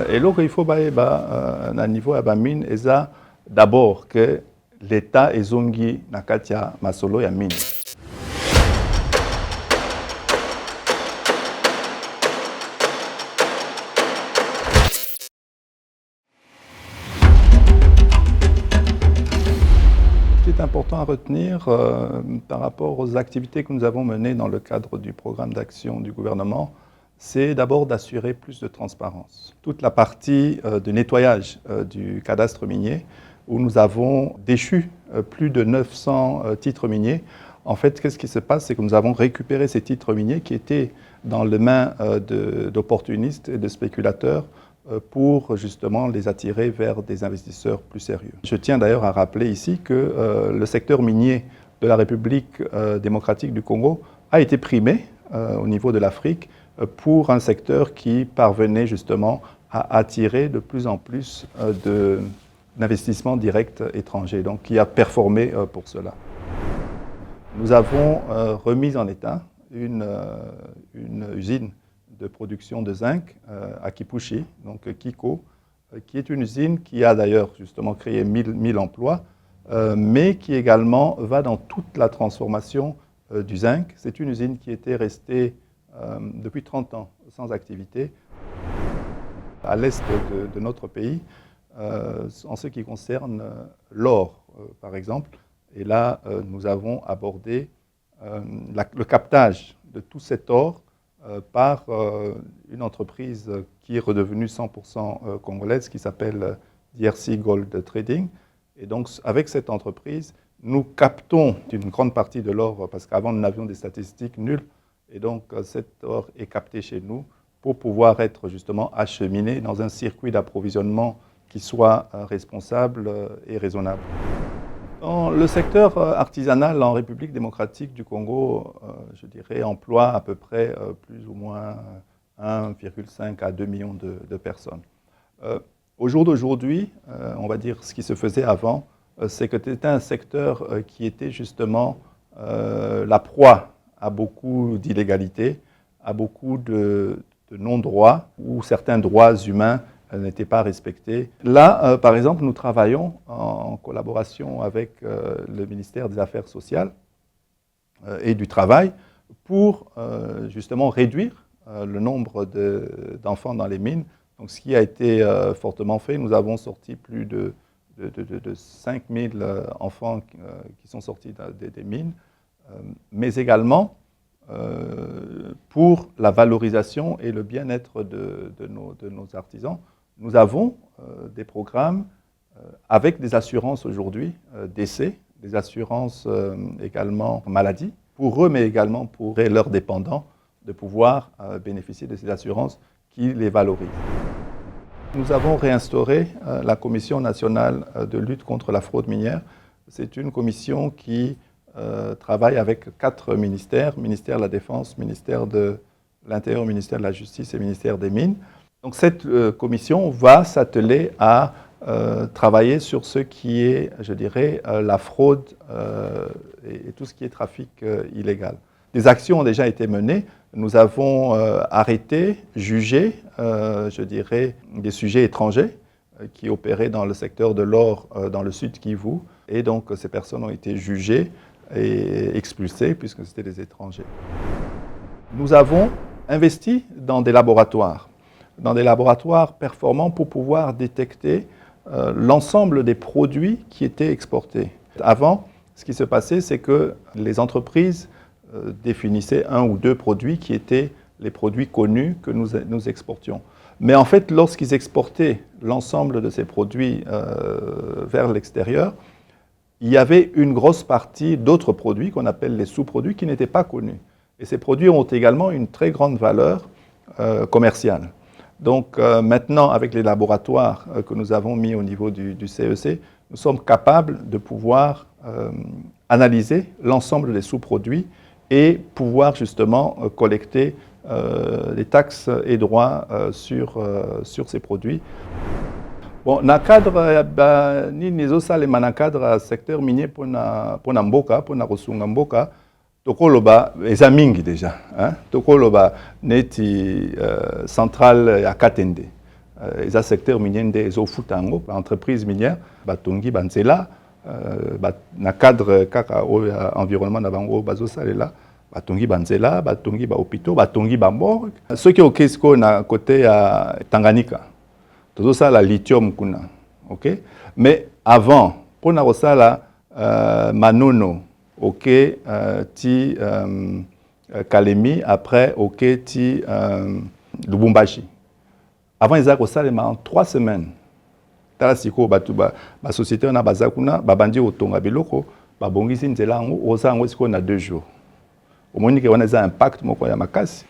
eloko il faut bayeba na niveau ya bamine eza d'abord que l'État ezongi na kati ya masolo ya mine. Ce qui est important à retenir par rapport aux activités que nous avons menées dans le cadre du programme d'action du gouvernement, c'est d'abord d'assurer plus de transparence. Toute la partie de nettoyage du cadastre minier, où nous avons déchu plus de 900 titres miniers. En fait, qu'est-ce qui se passe? C'est que nous avons récupéré ces titres miniers qui étaient dans les mains d'opportunistes et de spéculateurs pour justement les attirer vers des investisseurs plus sérieux. Je tiens d'ailleurs à rappeler ici que le secteur minier de la République démocratique du Congo a été primé au niveau de l'Afrique pour un secteur qui parvenait justement à attirer de plus en plus d'investissements directs étrangers, donc qui a performé pour cela. Nous avons remis en état une usine de production de zinc à Kipushi, donc Kiko, qui est une usine qui a d'ailleurs justement créé 1000 emplois, mais qui également va dans toute la transformation du zinc. C'est une usine qui était restée depuis 30 ans sans activité à l'est de notre pays, en ce qui concerne l'or, par exemple. Et là, nous avons abordé le captage de tout cet or par une entreprise qui est redevenue 100% congolaise, qui s'appelle DRC Gold Trading. Et donc, avec cette entreprise, nous captons une grande partie de l'or, parce qu'avant, nous n'avions des statistiques nulles. Et donc, cet or est capté chez nous pour pouvoir être justement acheminé dans un circuit d'approvisionnement qui soit responsable et raisonnable. Dans le secteur artisanal en République démocratique du Congo, je dirais, emploie à peu près plus ou moins 1,5 à 2 millions de personnes. Au jour d'aujourd'hui, on va dire ce qui se faisait avant, c'est que c'était un secteur qui était justement la proie à beaucoup d'illégalités, à beaucoup de non-droits, où certains droits humains n'étaient pas respectés. Là, par exemple, nous travaillons en collaboration avec le ministère des Affaires sociales et du Travail pour justement réduire le nombre d'enfants dans les mines. Donc, ce qui a été fortement fait, nous avons sorti plus de 5000 enfants qui sont sortis des mines, mais également pour la valorisation et le bien-être de nos artisans. Nous avons des programmes avec des assurances aujourd'hui, décès, des assurances également maladie, pour eux, mais également pour leurs dépendants, de pouvoir bénéficier de ces assurances qui les valorisent. Nous avons réinstauré la Commission nationale de lutte contre la fraude minière. C'est une commission qui travaille avec 4 ministères, ministère de la Défense, ministère de l'Intérieur, ministère de la Justice et ministère des Mines. Donc cette commission va s'atteler à travailler sur ce qui est, je dirais, la fraude et tout ce qui est trafic illégal. Des actions ont déjà été menées. Nous avons arrêté, jugé, je dirais, des sujets étrangers qui opéraient dans le secteur de l'or dans le sud Kivu. Et donc ces personnes ont été jugées et expulsés puisque c'était des étrangers. Nous avons investi dans des laboratoires performants pour pouvoir détecter l'ensemble des produits qui étaient exportés. Avant, ce qui se passait, c'est que les entreprises définissaient 1 ou 2 produits qui étaient les produits connus que nous exportions. Mais en fait, lorsqu'ils exportaient l'ensemble de ces produits vers l'extérieur, il y avait une grosse partie d'autres produits qu'on appelle les sous-produits qui n'étaient pas connus. Et ces produits ont également une très grande valeur commerciale. Donc maintenant, avec les laboratoires que nous avons mis au niveau du CEC, nous sommes capables de pouvoir analyser l'ensemble des sous-produits et pouvoir justement collecter les taxes et droits sur ces produits. Bon, na cadre nini ezosalema na cadre secteur minier pona mboka, pona kosunga mboka, tokoloba eza mingi déjà, hein? Tokoloba neti centrale ya Katende. eza secteur minier nde ezofuta yango baentreprise minière batongi banzela na cadre kaka oyo ya environnement na bango bazosalela batongi banzela batongi bahôpitaux batongi bamorgue soki okei sikoyo na côté ya Tanganyika tozosala lithium kuna ok mais avant mpona kosala manono ok ti Kalemi après ok ti Lubumbashi avant ils ont salé en 3 semaines. Tala siko batu ba société na bazakuna babandi otonga biloko babongisi nzela ngo osango siko na 2 jours. Au moins que on a un impact moko ya makasi.